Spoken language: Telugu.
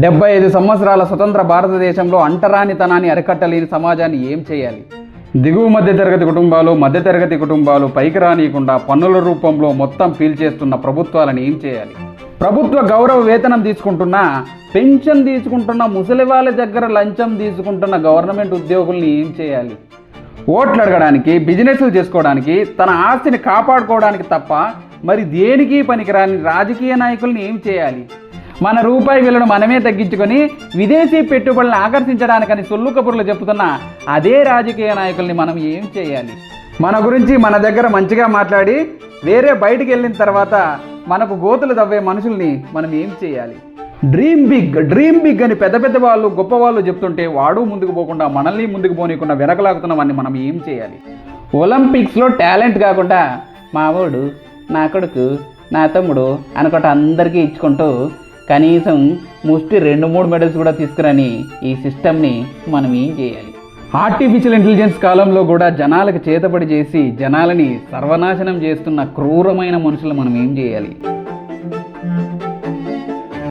75 సంవత్సరాల స్వతంత్ర భారతదేశంలో అంటరానితనాన్ని అరికట్టలేని సమాజాన్ని ఏం చేయాలి? దిగువ మధ్యతరగతి కుటుంబాలు, మధ్యతరగతి కుటుంబాలు పైకి రానియకుండా పన్నుల రూపంలో మొత్తం పీల్చేస్తున్న ప్రభుత్వాలను ఏం చేయాలి? ప్రభుత్వ గౌరవ వేతనం తీసుకుంటున్న, పెన్షన్ తీసుకుంటున్న ముసలి వాళ్ళ దగ్గర లంచం తీసుకుంటున్న గవర్నమెంట్ ఉద్యోగుల్ని ఏం చేయాలి? ఓట్లు అడగడానికి, బిజినెస్లు చేసుకోవడానికి, తన ఆస్తిని కాపాడుకోవడానికి తప్ప మరి దేనికి పనికిరాని రాజకీయ నాయకుల్ని ఏం చేయాలి? మన రూపాయి విలువను మనమే తగ్గించుకొని విదేశీ పెట్టుబడులను ఆకర్షించడానికని సొల్లు కబుర్లు చెప్తున్న అదే రాజకీయ నాయకుల్ని మనం ఏం చేయాలి? మన గురించి మన దగ్గర మంచిగా మాట్లాడి వేరే బయటికి వెళ్ళిన తర్వాత మనకు గోతులు తవ్వే మనుషుల్ని మనం ఏం చేయాలి? డ్రీమ్ బిగ్ అని పెద్ద పెద్ద వాళ్ళు, గొప్ప వాళ్ళు చెప్తుంటే వాడు ముందుకు పోకుండా మనల్ని ముందుకు పోనీయకుండా వెనకలాగుతున్నవన్నీ మనం ఏం చేయాలి? ఒలింపిక్స్లో టాలెంట్ కాకుండా మావాడు, నా కొడుకు, నా తమ్ముడు అనుకుంటా అందరికీ ఇచ్చుకుంటూ కనీసం ముష్టి 2-3 మెడల్స్ కూడా తీసుకురని ఈ సిస్టమ్ని మనం ఏం చేయాలి? ఆర్టిఫిషియల్ ఇంటెలిజెన్స్ కాలంలో కూడా జనాలకు చేతబడి చేసి జనాలని సర్వనాశనం చేస్తున్న క్రూరమైన మనుషులు మనం ఏం చేయాలి?